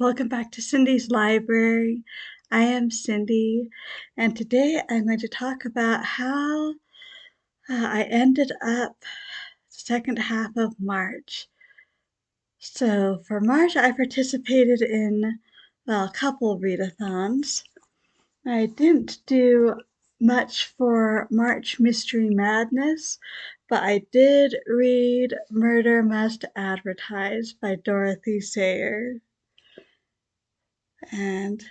Welcome back to Cindy's Library. I am Cindy, and today I'm going to talk about how I ended up the second half of March. So for March, I participated in, a couple readathons. I didn't do much for March Mystery Madness, but I did read Murder Must Advertise by Dorothy Sayers. And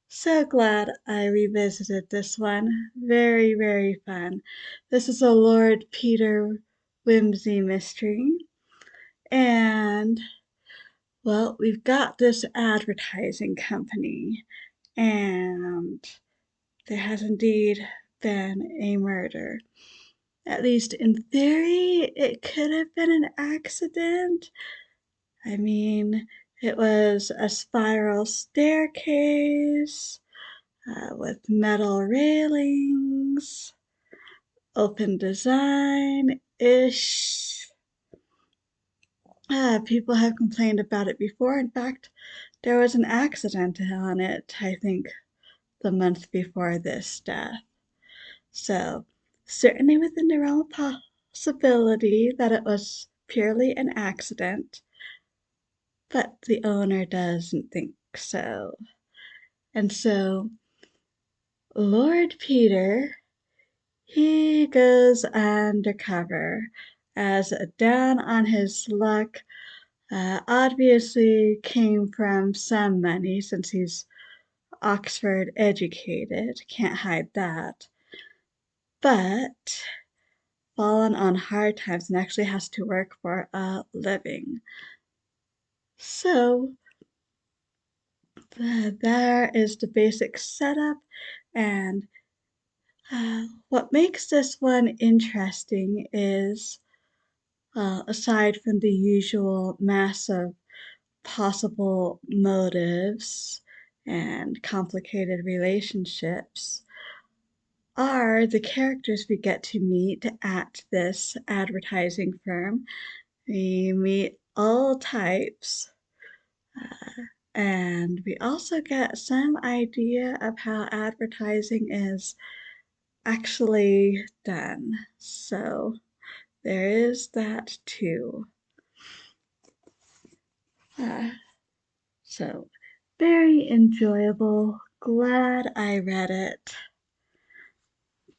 so glad I revisited this one. Very, very fun. This is a Lord Peter Whimsy mystery. And, well, we've got this advertising company, and there has indeed been a murder. At least in theory, it could have been an accident. I mean, it was a spiral staircase with metal railings, open design-ish. People have complained about it before. In fact, there was an accident on it, I think, the month before this death. So, certainly within the realm of possibility that it was purely an accident, but the owner doesn't think so. And so, Lord Peter, he goes undercover as down on his luck. Obviously came from some money since he's Oxford educated, can't hide that. But fallen on hard times and actually has to work for a living. So there is the basic setup, and what makes this one interesting is, aside from the usual mass of possible motives and complicated relationships, are the characters we get to meet at this advertising firm. We meet all types, and we also get some idea of how advertising is actually done. So there is that too. So very enjoyable. Glad I read it.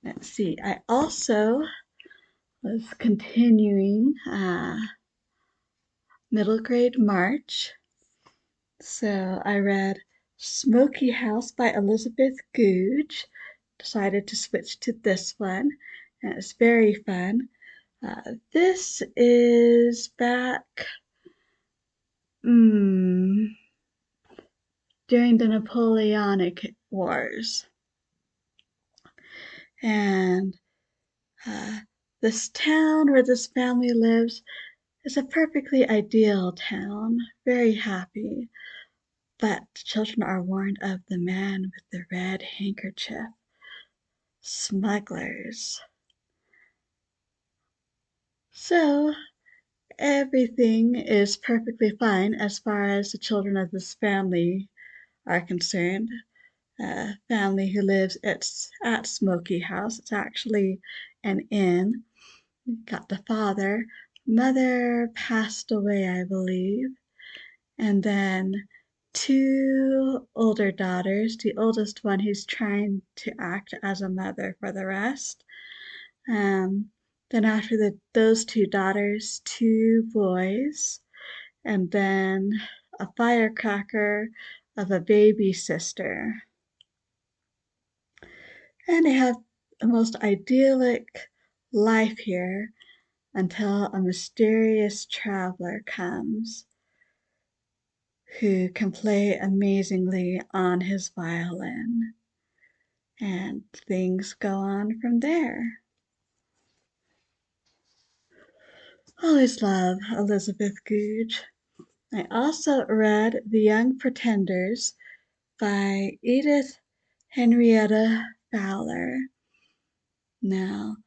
Let's see. I also was continuing middle grade March. So I read Smokey House by Elizabeth Goudge. Decided to switch to this one, and it's very fun. This is back during the Napoleonic Wars. And this town where this family lives is a perfectly ideal town, very happy. But children are warned of the man with the red handkerchief. Smugglers. So everything is perfectly fine as far as the children of this family are concerned. A family who lives at Smokey House. It's actually an inn. You've got the father. Mother passed away, I believe. And then two older daughters, the oldest one who's trying to act as a mother for the rest. Then after those two daughters, two boys, and then a firecracker of a baby sister. And they have the most idyllic life here until a mysterious traveler comes who can play amazingly on his violin. And things go on from there. Always love Elizabeth Goudge. I also read The Young Pretenders by Edith Henrietta Fowler. Now,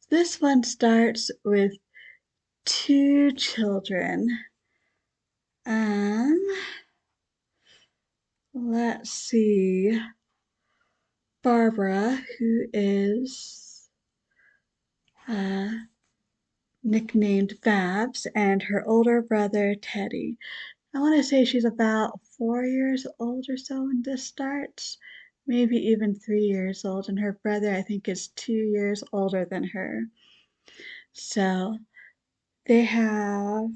this one starts with two children. let's see, Barbara, who is nicknamed Babs, and her older brother Teddy. I want to say she's about 4 years old or so when this starts, maybe even 3 years old, and her brother I think is 2 years older than her. So they have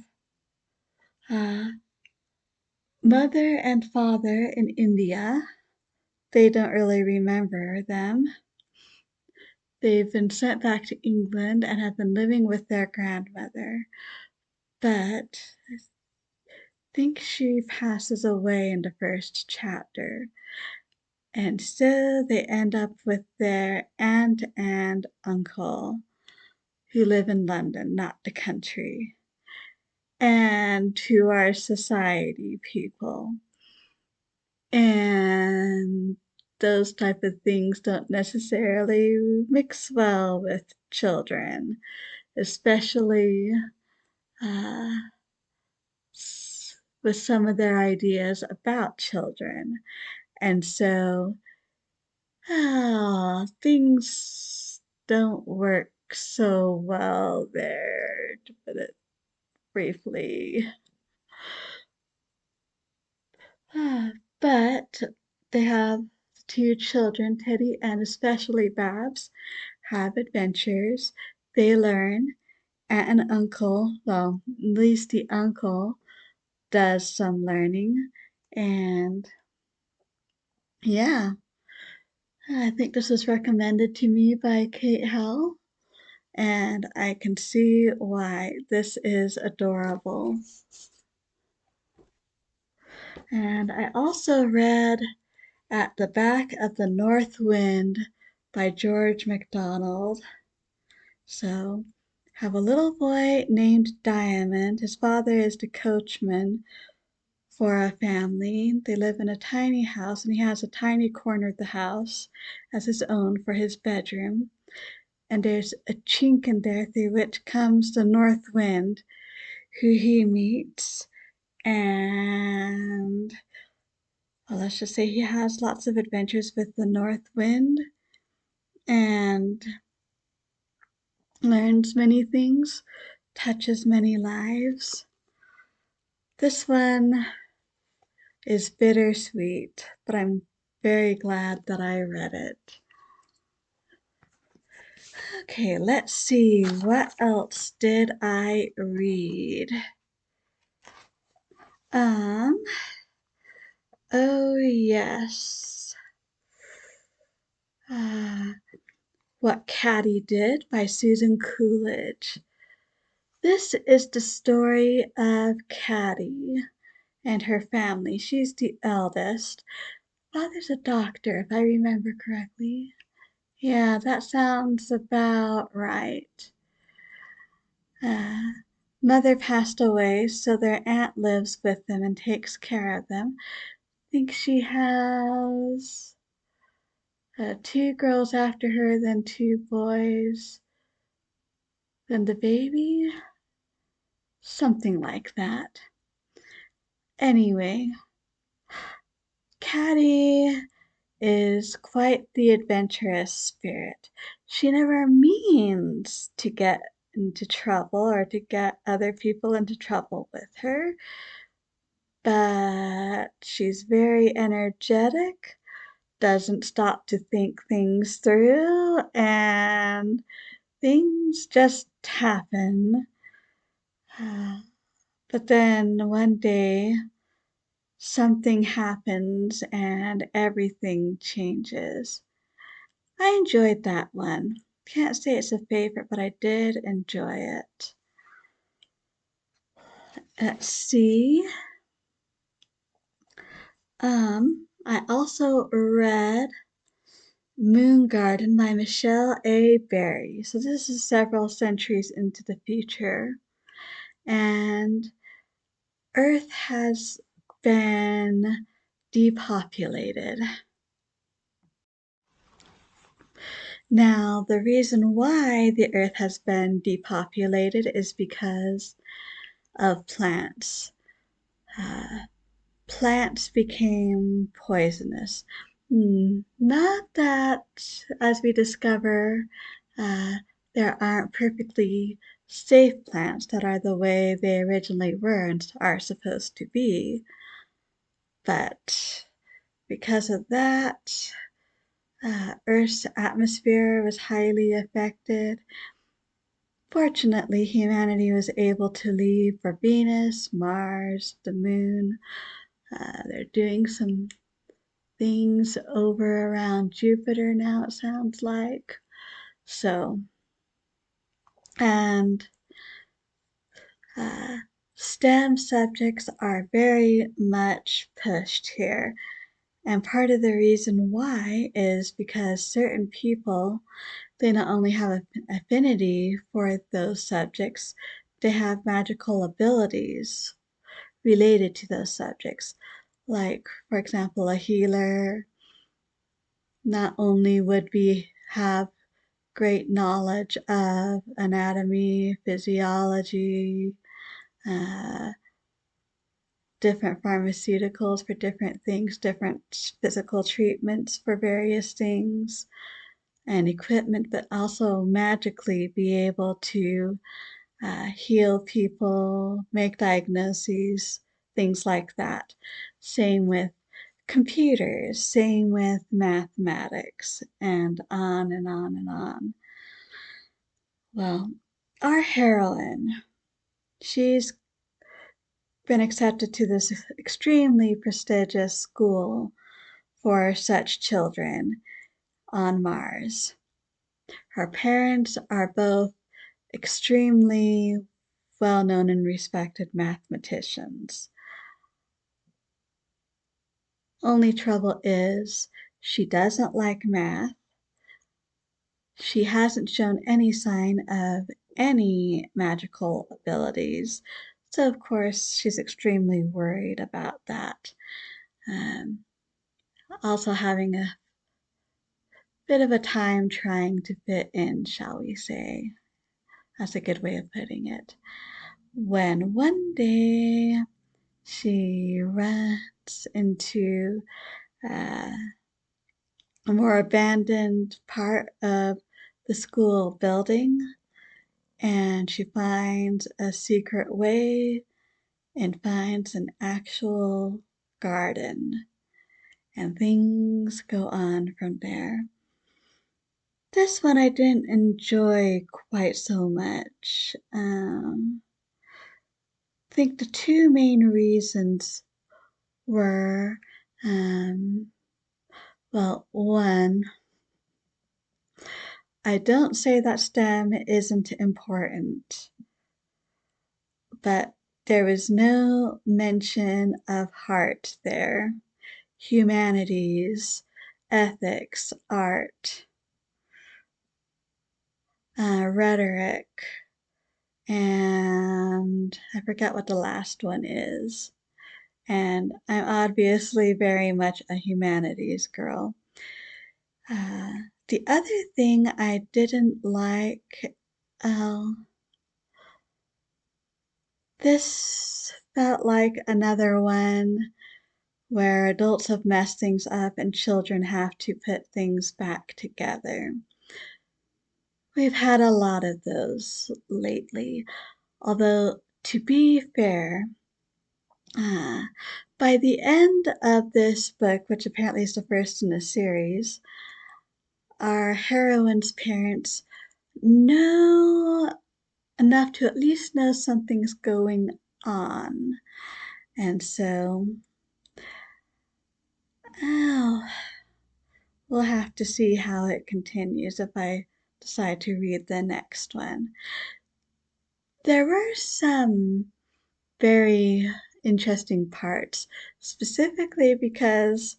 mother and father in India. They don't really remember them. They've been sent back to England and have been living with their grandmother, but I think she passes away in the first chapter. And so they end up with their aunt and uncle who live in London, not the country, and who are society people. And those type of things don't necessarily mix well with children, especially uh, with some of their ideas about children. And so things don't work so well there, to put it briefly. But they have two children, Teddy and especially Babs, have adventures. They learn, and an uncle, well, at least the uncle does some learning. And yeah, I think this was recommended to me by Kate Howell, and I can see why this is adorable. And I also read At the Back of the North Wind by George MacDonald. So, have a little boy named Diamond. His father is the coachman for a family. They live in a tiny house, and he has a tiny corner of the house as his own for his bedroom. And there's a chink in there through which comes the north wind, who he meets. And well, let's just say he has lots of adventures with the north wind and learns many things, touches many lives. This one is bittersweet, but I'm very glad that I read it. Okay, let's see, what else did I read? Oh yes. What Katy Did by Susan Coolidge. This is the story of Katy and her family. She's the eldest. Father's a doctor, if I remember correctly. Yeah, that sounds about right. Uh, Mother passed away, so their aunt lives with them and takes care of them. I think she has two girls after her, then two boys, then the baby, something like that. Anyway, Katy is quite the adventurous spirit. She never means to get into trouble or to get other people into trouble with her, but she's very energetic, doesn't stop to think things through, and things just happen. But then one day, something happens and everything changes. I enjoyed that one. Can't say it's a favorite, but I did enjoy it. Let's see. I also read Moongarden by Michelle A. Berry. So this is several centuries into the future. And Earth has been depopulated. Now, the reason why the Earth has been depopulated is because of plants. plants became poisonous. Not that, as we discover, uh, there aren't perfectly safe plants that are the way they originally were and are supposed to be, but because of that, Earth's atmosphere was highly affected. Fortunately, humanity was able to leave for Venus, Mars, the Moon. They're doing some things over around Jupiter now, it sounds like. So, and uh, STEM subjects are very much pushed here. And part of the reason why is because certain people, they not only have an affinity for those subjects, they have magical abilities related to those subjects. Like, for example, a healer not only would be have great knowledge of anatomy, physiology, uh, different pharmaceuticals for different things, different physical treatments for various things, and equipment, but also magically be able to heal people, make diagnoses, things like that. Same with computers, same with mathematics, and on and on and on. Well, our heroine, she's been accepted to this extremely prestigious school for such children on Mars. Her parents are both extremely well-known and respected mathematicians. Only trouble is she doesn't like math. She hasn't shown any sign of any magical abilities. So, of course, she's extremely worried about that. Um, Also having a bit of a time trying to fit in, shall we say. That's a good way of putting it. When one day she runs into uh, a more abandoned part of the school building, and she finds a secret way and finds an actual garden, and things go on from there. This one I didn't enjoy quite so much. I think the two main reasons were, um, well, one, I don't say that STEM isn't important, but there was no mention of heart there. Humanities, ethics, art, rhetoric, and I forget what the last one is. And I'm obviously very much a humanities girl. Uh, the other thing I didn't like, oh, this felt like another one where adults have messed things up and children have to put things back together. We've had a lot of those lately, although to be fair, uh, by the end of this book, which apparently is the first in the series, our heroine's parents know enough to at least know something's going on. And so, oh, we'll have to see how it continues if I decide to read the next one. There were some very interesting parts, specifically because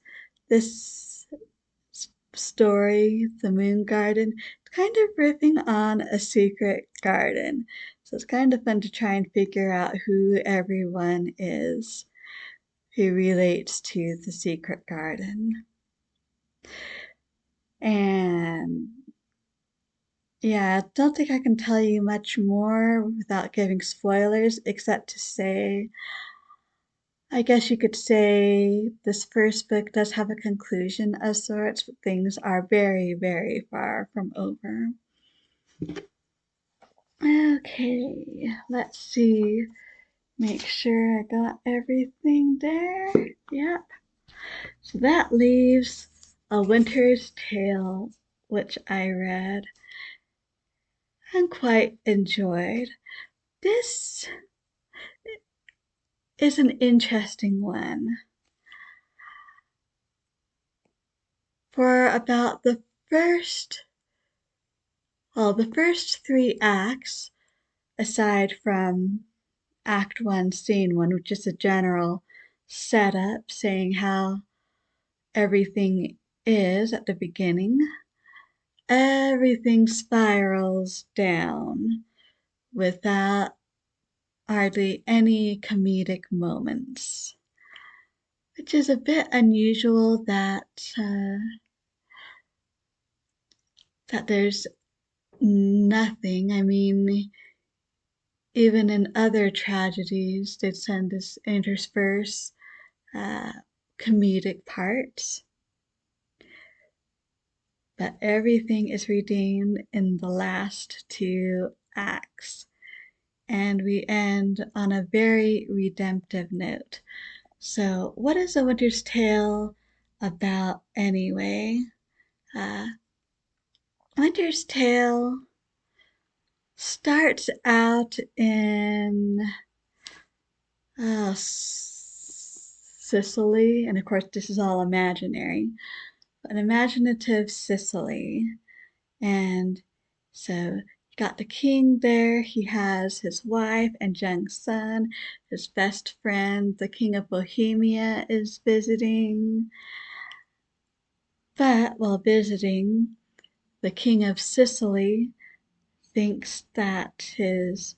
this story, The Moongarden, it's kind of riffing on A Secret Garden. So it's kind of fun to try and figure out who everyone is who relates to The Secret Garden. And yeah, I don't think I can tell you much more without giving spoilers, except to say I guess you could say this first book does have a conclusion of sorts, but things are very, very far from over. Okay, let's see. Make sure I got everything there. Yep. So that leaves A Winter's Tale, which I read and quite enjoyed. This is an interesting one. For about the first three acts, aside from Act 1, Scene 1, which is a general setup saying how everything is at the beginning, everything spirals down without hardly any comedic moments, which is a bit unusual that there's nothing. I mean, even in other tragedies, they tend to intersperse uh, comedic parts, but everything is redeemed in the last two acts, and we end on a very redemptive note. So, what is A Winter's Tale about anyway? Uh, Winter's Tale starts out in Sicily, and of course, this is all imaginary, an imaginative Sicily. And so you got the king there. He has his wife and young son. His best friend, the king of Bohemia, is visiting. But while visiting, the king of Sicily thinks that his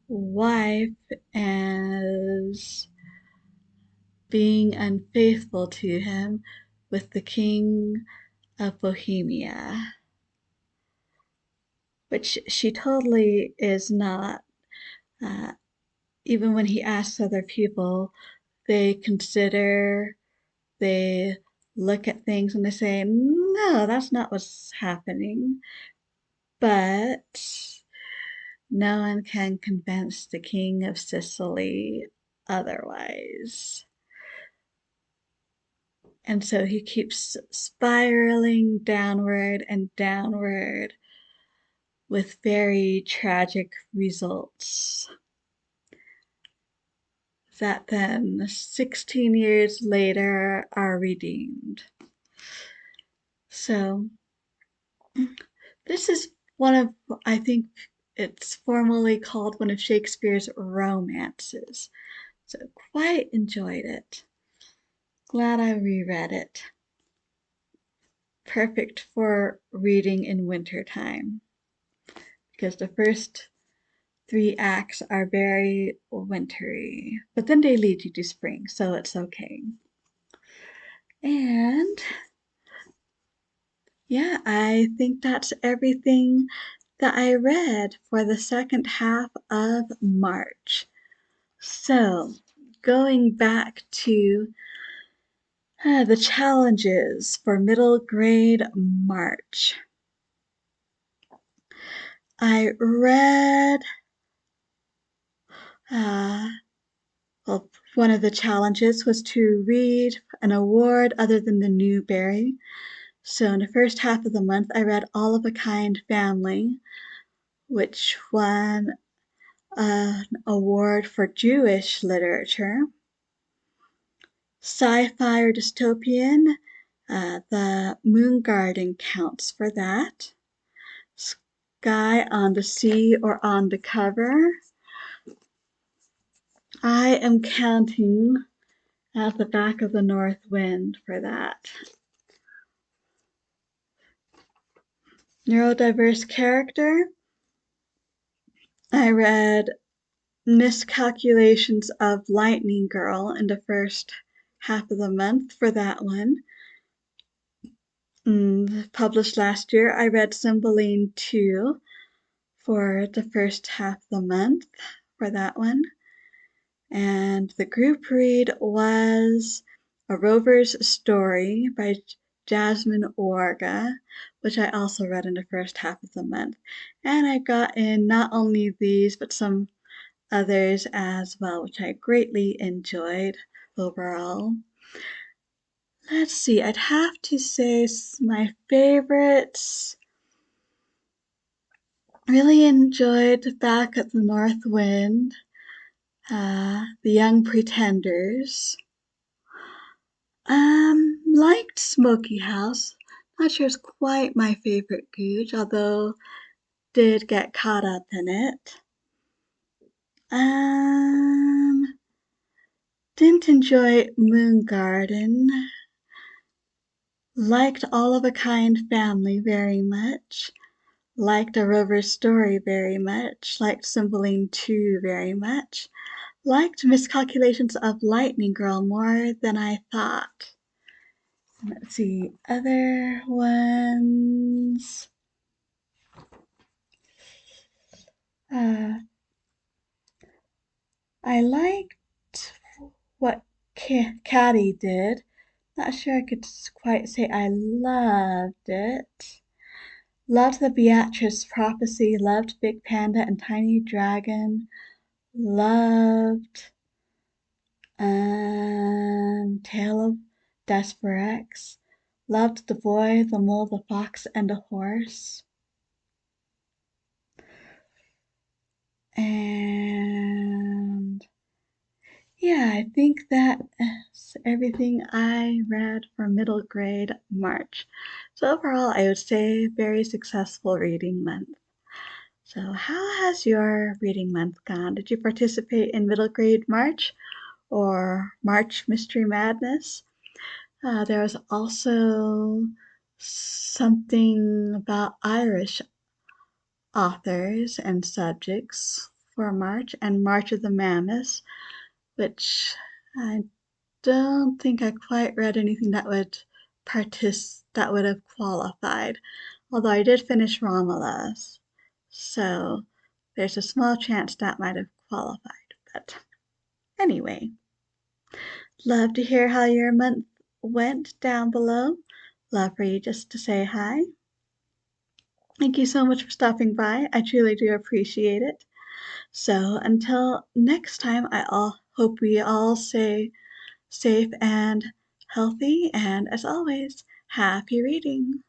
wife is being unfaithful to him with the king of Bohemia, which she totally is not. Uh, Even when he asks other people, they consider, they look at things and they say, no, that's not what's happening. But no one can convince the king of Sicily otherwise. And so he keeps spiraling downward and downward with very tragic results that then 16 years later are redeemed. So this is one of, I think it's formally called one of Shakespeare's romances. So quite enjoyed it. Glad I reread it. Perfect for reading in winter time because the first three acts are very wintry, but then they lead you to spring, so it's okay. And yeah, I think that's everything that I read for the second half of March. So, going back to the challenges for middle grade March. I read, uh, well, one of the challenges was to read an award other than the Newbery. So in the first half of the month, I read All of a Kind Family, which won an award for Jewish literature. Sci-fi or dystopian, the Moongarden counts for that. Sky on the Sea or On the Cover. I am counting At the Back of the North Wind for that. Neurodiverse character. I read Miscalculations of Lightning Girl in the first half of the month for that one. Published last year, I read Cymbeline 2 for the first half of the month for that one. And the group read was A Rover's Story by Jasmine Orga, which I also read in the first half of the month. And I got in not only these, but some others as well, which I greatly enjoyed overall. Let's see, I'd have to say my favorites. Really enjoyed Back at the North Wind, The Young Pretenders. Liked Smokey House. Not sure it's quite my favorite Goudge, although did get caught up in it. Didn't enjoy Moongarden. Liked All of a Kind Family very much. Liked A Rover's Story very much. Liked Cymbeline 2 very much. Liked Miscalculations of Lightning Girl more than I thought. Let's see, other ones. I liked what Katy did. Not sure I could quite say I loved it. Loved the Beatrice Prophecy. Loved Big Panda and Tiny Dragon. Loved Tale of Desperex. Loved The Boy, the Mole, the Fox, and the Horse. And yeah, I think that's everything I read for middle grade March. So overall, I would say very successful reading month. So how has your reading month gone? Did you participate in middle grade March or March Mystery Madness? There was also something about Irish authors and subjects for March, and March of the Mammoths, which I don't think I quite read anything that would have qualified. Although I did finish Romulus, so there's a small chance that might have qualified. But anyway, love to hear how your month went down below. Love for you just to say hi. Thank you so much for stopping by. I truly do appreciate it. So until next time, hope we all stay safe and healthy. And as always, happy reading.